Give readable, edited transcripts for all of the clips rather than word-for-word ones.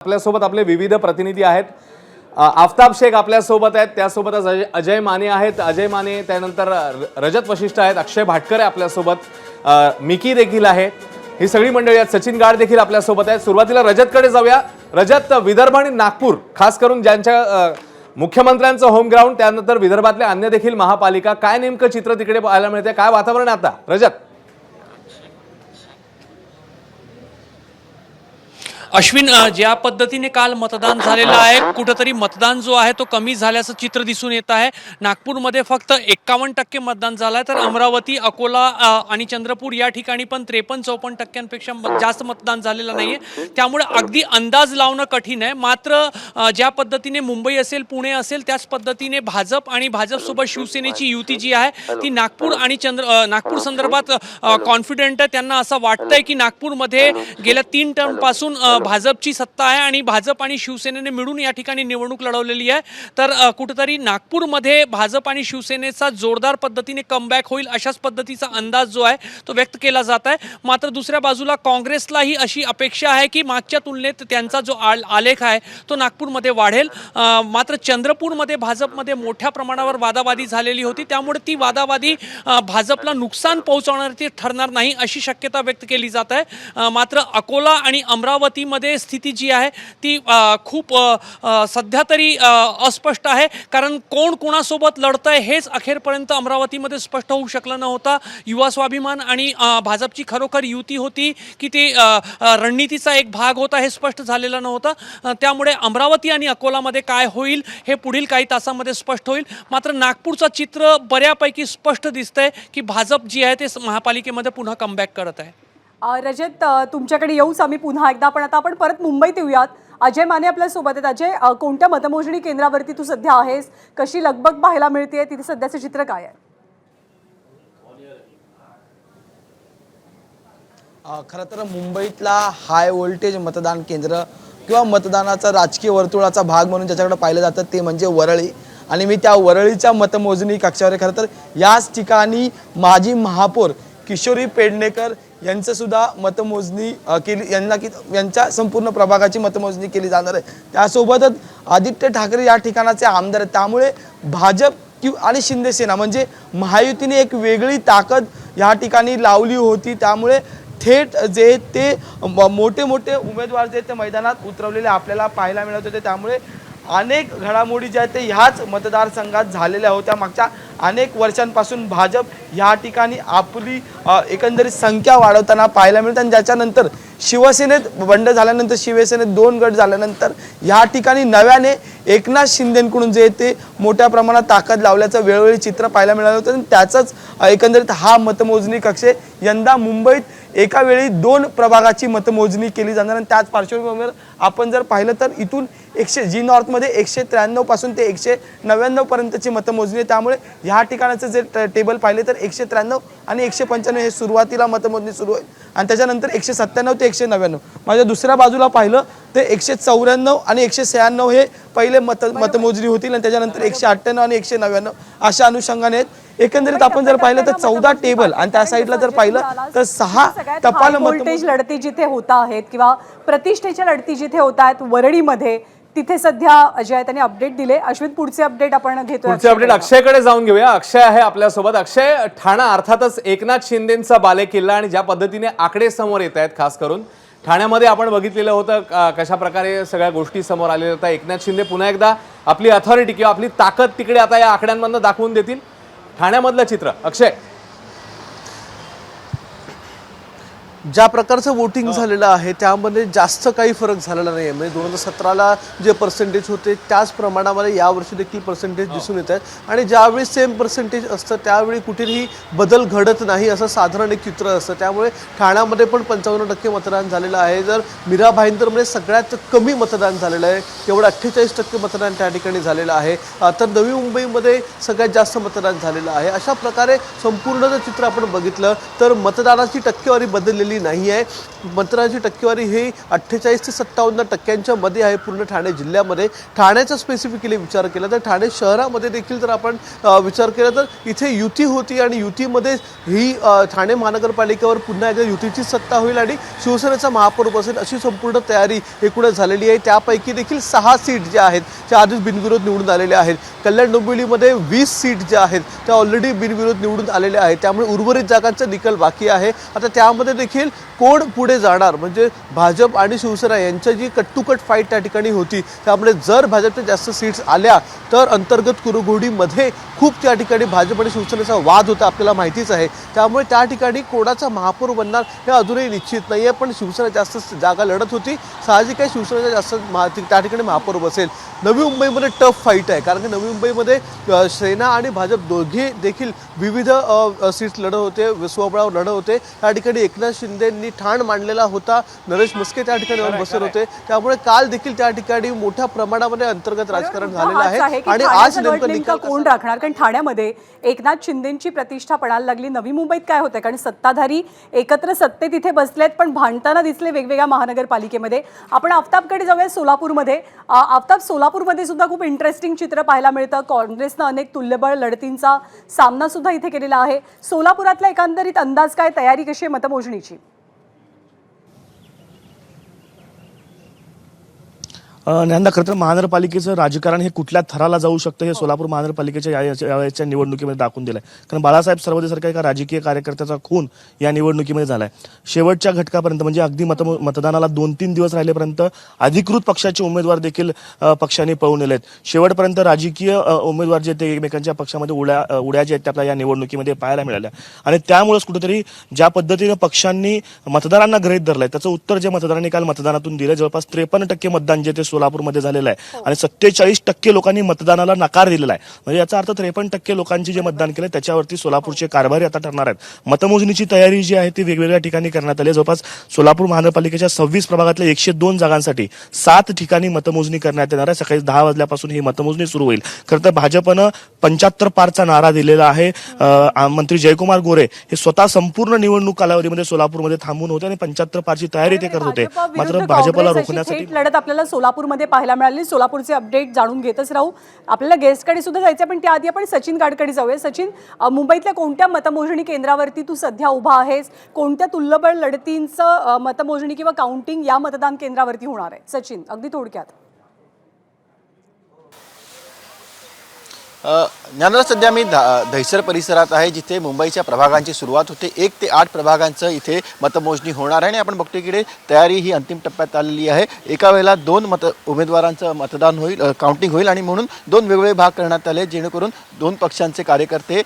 आपल्यासोबत आपले विविध प्रतिनिधी आहेत। आफताब शेख आपल्यासोबत आहेत, त्यासोबतच अजय माने आहेत। अजय माने त्यानंतर रजत वशिष्ठ आहेत, अक्षय भाटकर आहे आपल्यासोबत, मिकी देखील आहे। ही सगळी मंडळी आहेत। सचिन गाड देखील आपल्यासोबत आहेत। सुरुवातीला रजतकडे जाऊया। रजत, विदर्भ आणि नागपूर खास करून ज्यांच्या मुख्यमंत्र्यांचं होम ग्राउंड, त्यानंतर विदर्भातले अन्य देखील महापालिका, काय नेमकं चित्र तिकडे पाहायला मिळते, काय वातावरण आहे आता रजत? अश्विन, ज्या पद्धतीने काल मतदान झालेलं आहे, कुठेतरी मतदान जो आहे तो कमी झाल्याचं चित्र दिसून येत आहे। नागपूरमध्ये फक्त 51% मतदान झालं आहे, तर अमरावती, अकोला आणि चंद्रपूर या ठिकाणी पण 53-54% जास्त मतदान झालेलं नाही आहे। त्यामुळे अगदी अंदाज लावणं कठीण आहे। मात्र ज्या पद्धतीने मुंबई असेल, पुणे असेल, त्याच पद्धतीने भाजप आणि भाजपसोबत शिवसेनेची युती जी आहे ती नागपूर संदर्भात कॉन्फिडंट आहे। त्यांना असं वाटतंय की नागपूरमध्ये गेल्या 3 टर्मपासून भाजपची सत्ता आहे आणि भाजप आणि शिवसेनेने मिळून या ठिकाणी निवडणूक लढवलेली आहे। तर कुठेतरी नागपूरमध्ये भाजप आणि शिवसेनेचा जोरदार पद्धतीने कमबॅक होईल अशाच पद्धतीचा अंदाज जो आहे तो व्यक्त केला जात आहे। मात्र दुसऱ्या बाजूला काँग्रेसलाही अशी अपेक्षा आहे की मागच्या तुलनेत त्यांचा जो आलेख आहे तो नागपूरमध्ये वाढेल। मात्र चंद्रपूरमध्ये भाजपमध्ये मोठ्या प्रमाणावर वादावादी झालेली होती, त्यामुळे ती वादावादी भाजपला नुकसान पोहोचवणारी ठरणार नाही अशी शक्यता व्यक्त केली जात आहे। मात्र अकोला आणि अमरावती मध्ये स्थिती जी आहे ती खूप सध्या तरी अस्पष्ट आहे, कारण कोण कोणासोबत लढतंय हेच अखेरपर्यंत अमरावतीमध्ये स्पष्ट होऊ शकलं नव्हतं। युवा स्वाभिमान आणि भाजपची खरोखर युती होती की ती रणनीतीचा एक भाग होता हे स्पष्ट झालेलं नव्हतं। त्यामुळे अमरावती आणि अकोलामध्ये काय होईल हे पुढील काही तासांमध्ये स्पष्ट होईल। मात्र नागपूरचं चित्र बऱ्यापैकी स्पष्ट दिसतंय की भाजप जी आहे ते महापालिकेमध्ये पुन्हा कमबॅक करत आहे। रजत, तुमच्याकडे येऊच आम्ही पुन्हा एकदा, पण आता आपण परत मुंबईत येऊयात। अजय माने आपल्या सोबत आहेत। अजय, कोणत्या मतमोजणी केंद्रावरती तू सध्या आहेस? कशी लगबग पाहायला मिळते? तिथे सध्याचं चित्र काय आहे? खरं तर मुंबईतला हाय व्होल्टेज मतदान केंद्र किंवा मतदानाचा राजकीय वर्तुळाचा भाग म्हणून ज्याच्याकडे पाहिलं जातं ते म्हणजे वरळी, आणि मी त्या वरळीच्या मतमोजणी कक्षावर खरं तर याच ठिकाणी माजी महापौर किशोरी पेडणेकर यांचं सुद्धा मतमोजणी केली, यांच्या संपूर्ण प्रभागाची मतमोजणी केली जाणार आहे। त्यासोबतच आदित्य ठाकरे या ठिकाणाचे आमदार आहेत, त्यामुळे भाजप आणि शिंदे सेना म्हणजे महायुतीने एक वेगळी ताकद या ठिकाणी लावली होती। त्यामुळे थेट जे ते मोठे मोठे उमेदवार जे ते मैदानात उतरवलेले आपल्याला पाहायला मिळत होते। त्यामुळे अनेक घडामोडी ज्या आहेत ते ह्याच मतदारसंघात झालेल्या होत्या। मागच्या अनेक वर्षांपासून भाजप या ठिकाणी आपली एकंदरीत संख्या वाढवताना पाहायला मिळते, आणि ज्याच्यानंतर शिवसेनेत बंड झाल्यानंतर, शिवसेनेत 2 गट झाल्यानंतर या ठिकाणी नव्याने एकनाथ शिंदेकडून जे ते मोठ्या प्रमाणात ताकद लावल्याचं वेळोवेळी चित्र पाहायला मिळालं होतं। आणि त्याचंच एकंदरीत हा मतमोजणी कक्ष यंदा मुंबईत एका वेळी 2 प्रभागाची मतमोजणी केली जाणार। आणि त्याच पार्श्वभूमीवर आपण जर पाहिलं तर इथून जी नॉर्थमध्ये 193 पासून ते 199 पर्यंतची मतमोजणी, त्यामुळे ह्या ठिकाणाचं जे टेबल पाहिले तर 193 आणि 195 हे सुरुवातीला मतमोजणी सुरू होईल, आणि त्याच्यानंतर 197 ते 199। माझ्या दुसऱ्या बाजूला पाहिलं ते 194 आणि 196 हे पहिले मतमोजणी होतील, आणि त्याच्यानंतर 198 आणि 199 अशा अनुषंगाने आहेत। एकंदरीत आपण जर पाहिलं तर 14 टेबल, आणि त्या साईडला जर पाहिलं तर 6 टपाल व्होल्टेज लढती जिथे होत आहेत किंवा प्रतिष्ठेच्या लढती जिथे होत आहेत वरळीमध्ये, तिथे सध्या अजय त्यांनी अपडेट दिले। अश्विन, पुढचे अपडेट आपण घेतोय। पुढचे अपडेट अक्षयकडे जाऊन घेऊया। अक्षय आहे आपल्यासोबत। अक्षय, ठाणा अर्थातच एकनाथ शिंदेंचा बालेकिल्ला, आणि ज्या पद्धतीने आकडे समोर येत आहेत, खास करून ठाण्यामध्ये आपण बघितलेलं होतं कशा प्रकारे सगळ्या गोष्टी समोर आलेल्या होत्या। एकनाथ शिंदे पुन्हा एकदा आपली अथॉरिटी किंवा आपली ताकद तिकडे आता या आकड्यांमधून दाखवून देतील। ठाण्यामधलं चित्र अक्षय, ज्या प्रकारचं वोटिंग झालेलं आहे त्यामध्ये जास्त काही फरक झालेला नाही आहे। म्हणजे 2017ला जे पर्सेंटेज होते त्याच प्रमाणामध्ये यावर्षी देखील पर्सेंटेज दिसून येत आहेत, आणि ज्यावेळी सेम पर्सेंटेज असतं त्यावेळी कुठेही बदल घडत नाही असं साधारण एक चित्र असतं। त्यामुळे ठाण्यामध्ये पण 55% मतदान झालेलं आहे। जर मीरा भाईंदरमध्ये सगळ्यात कमी मतदान झालेलं आहे, तेवढं 48% मतदान त्या ठिकाणी झालेलं आहे। तर नवी मुंबईमध्ये सगळ्यात जास्त मतदान झालेलं आहे। अशा प्रकारे संपूर्ण जर चित्र आपण बघितलं तर मतदानाची टक्केवारी बदललेली झालेली नाही आहे. मतदानाची टक्केवारी ही 48 ते 57% मध्ये आहे पूर्ण ठाणे जिल्ह्यामध्ये. ठाण्याचा स्पेसिफिकली विचार केला तर ठाणे शहरामध्ये देखील जर आपण विचार केला तर इथे युती होती आणि युतीमध्ये ही ठाणे महानगरपालिकेवर पुन्हा एकदा युतीची सत्ता होईल आणि शिवसेनेचा महापौर बसेल अशी संपूर्ण तयारी एकूणच झालेली आहे. त्यापैकी देखील 6 सीट ज्या आहेत त्या आधीच बिनविरोध निवडून आलेल्या आहेत. कल्याण डोंबिवलीमध्ये 20 सीट ज्या आहेत त्या ऑलरेडी बिनविरोध निवडून आलेल्या आहेत. त्यामुळे उर्वरित जागांचा निकाल बाकी आहे. आता त्यामध्ये देखील कोण पुढे जाणार म्हणजे भाजप आणि शिवसेना यांची जी कट फाईट त्या ठिकाणी होती. त्यामुळे जर भाजपच्या जास्त सीट्स आल्या तर अंतर्गत कुरघोडीमध्ये खूप त्या ठिकाणी भाजप आणि शिवसेनेचा वाद होता आपल्याला माहितीच आहे. त्यामुळे त्या ठिकाणी कोणाचा महापौर बनणार हे अजूनही निश्चित नाही आहे. पण शिवसेना जास्त जागा लढत होती. साहजिक आहे शिवसेनेचा जास्त त्या ठिकाणी महापौर बसेल. नवी मुंबईमध्ये टफ फाईट आहे कारण की नवी मुंबईमध्ये सेना आणि भाजप दोघे देखील विविध सीट्स लढत होते, स्वबळावर लढत होते. त्या ठिकाणी एकनाथ शिंदेंनी ठाण मांडलेला होता. नरेश म्हस्के त्या ठिकाणी बसत होते. त्यामुळे काल देखील त्या ठिकाणी मोठ्या प्रमाणामध्ये अंतर्गत राजकारण झालेलं आहे आणि आज नेमकं कोण राखणार कारण ठाण्यामध्ये एकनाथ शिंदेची प्रतिष्ठा पणाला लागली. नवी मुंबईत काय होतंय कारण सत्ताधारी एकत्र सत्तेत इथे बसलेत पण भांडताना दिसले वेगवेगळ्या महानगरपालिकेमध्ये. आपण आफताबकडे जाऊया सोलापूरमध्ये. आफताब, सोलापूरमध्ये सुद्धा खूप इंटरेस्टिंग चित्र पाहायला मिळतं. काँग्रेसनं अनेक तुल्यबळ लढतींचा सामना सुद्धा इथे केलेला आहे. सोलापुरातला एकंदरीत अंदाज काय, तयारी कशी आहे मतमोजणीची? न्यांदा खरं तर महानगरपालिकेचं राजकारण हे कुठल्या थराला जाऊ शकतं हे सोलापूर महानगरपालिकेच्या यावेळेच्या निवडणुकीमध्ये दाखवून दिलंय. कारण बाळासाहेब सर्वदेसारख्या एका राजकीय कार्यकर्त्याचा खून या निवडणुकीमध्ये झालाय. शेवटच्या घटकापर्यंत म्हणजे अगदी मतदानाला 2-3 दिवस राहिलेपर्यंत अधिकृत पक्षाचे उमेदवार देखील पक्षाने पळून नेलेत. शेवटपर्यंत राजकीय उमेदवार जे ते एकमेकांच्या पक्षामध्ये उड्या जे आहेत ते आपल्याला या निवडणुकीमध्ये पाहायला मिळाल्या. आणि त्यामुळेच कुठेतरी ज्या पद्धतीनं पक्षांनी मतदारांना गृहीत धरलंय त्याचं उत्तर जे मतदारांनी काल मतदानातून दिलं. जवळपास 53% मतदान जे ते सोलापूरमध्ये झालेलं आहे आणि 47% लोकांनी मतदानाला नकार दिलेला आहे. म्हणजे याचा अर्थ 53% लोकांची जे मतदान केलं त्याच्यावरती सोलापूरचे कारभारी आता ठरणार आहेत. मतमोजणीची तयारी जी आहे ती वेगवेगळ्या ठिकाणी करण्यात आली. जवळपास सोलापूर महानगरपालिकेच्या 26 प्रभागातल्या 102 जागांसाठी 7 ठिकाणी मतमोजणी करण्यात येणार आहे. सकाळी 10 वाजल्यापासून ही मतमोजणी सुरू होईल. खरं तर भाजपनं 75 पारचा नारा दिलेला आहे. मंत्री जयकुमार गोरे हे स्वतः संपूर्ण निवडणूक कालावधीमध्ये सोलापूरमध्ये थांबून होते आणि 75 पारची तयारी ते करत होते. मात्र भाजपला रोखण्यासाठी लढत आपल्याला सोलापूरमध्ये पाहायला मिळाली. सोलापूरचे अपडेट जाणून घेतच राहू. आपल्याला गेस्टकडे सुद्धा जायचं पण त्याआधी आपण सचिन गाडकडे जाऊया. सचिन, मुंबईतल्या कोणत्या मतमोजणी केंद्रावरती तू सध्या उभा आहेस? कोणत्या तुल्यबळ लढतींचं मतमोजणी किंवा काउंटिंग या मतदान केंद्रावरती होणार आहे? सचिन, अगदी थोडक्यात. ज्ञानराज, सध्या मी दहिसर परिसरात आहे जिथे मुंबईच्या प्रभागांची सुरुवात होते. 1 ते 8 प्रभागांचं इथे मतमोजणी होणार आहे आणि आपण बघतो की तयारी ही अंतिम टप्प्यात आलेली आहे. एका वेळेला 2 उमेदवारांचं मतदान होईल, काउंटिंग होईल आणि म्हणून 2 वेगवेगळे भाग करण्यात आले जेणेकरून 2 पक्षांचे कार्यकर्ते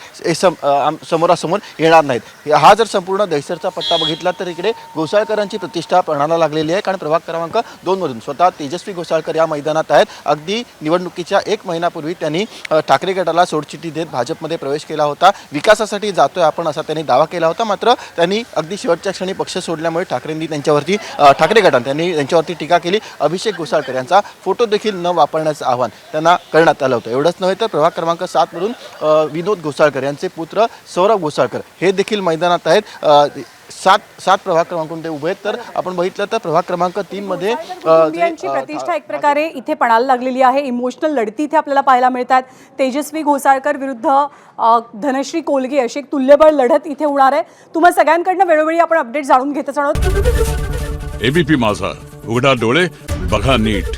समोरासमोर येणार नाहीत. हा जर संपूर्ण दहिसरचा पट्टा बघितला तर इकडे घोसाळकरांची प्रतिष्ठा पणाला लागलेली आहे कारण प्रभाग क्रमांक 2 मधून स्वतः तेजस्वी घोसाळकर या मैदानात आहेत. अगदी निवडणुकीच्या 1 महिन्यापूर्वी त्यांनी ठाकरे गटाला सोडचिठ्ठी देत भाजपमध्ये प्रवेश केला होता. विकासासाठी जातोय आपण असा त्यांनी दावा केला होता. मात्र त्यांनी अगदी शेवटच्या क्षणी पक्ष सोडल्यामुळे ठाकरे गटाने त्यांच्यावरती टीका केली. अभिषेक घोसाळकर यांचा फोटो देखील न वापरण्याचं आवाहन त्यांना करण्यात आलं होतं. एवढंच नव्हे तर प्रभाग क्रमांक 7 मधून विनोद घोसाळकर यांचे पुत्र सौरभ घोसाळकर हे देखील मैदानात आहेत. 7 प्रभाग क्रमांकून ते उभे आहेत. तर आपण बघितलं तर प्रभाग क्रमांक 3 मध्ये प्रतिष्ठा एक प्रकारे इथे पणाला लागलेली आहे. इमोशनल लढती इथे आपल्याला पाहायला मिळतात. तेजस्वी घोसाळकर विरुद्ध धनश्री कोलगे अशी एक तुल्यबळ लढत इथे होणार आहे. तुम्हाला सगळ्यांकडनं वेळोवेळी आपण अपडेट जाणून घेतच आहोत. एबीपी माझा, उघडा डोळे बघा नीट.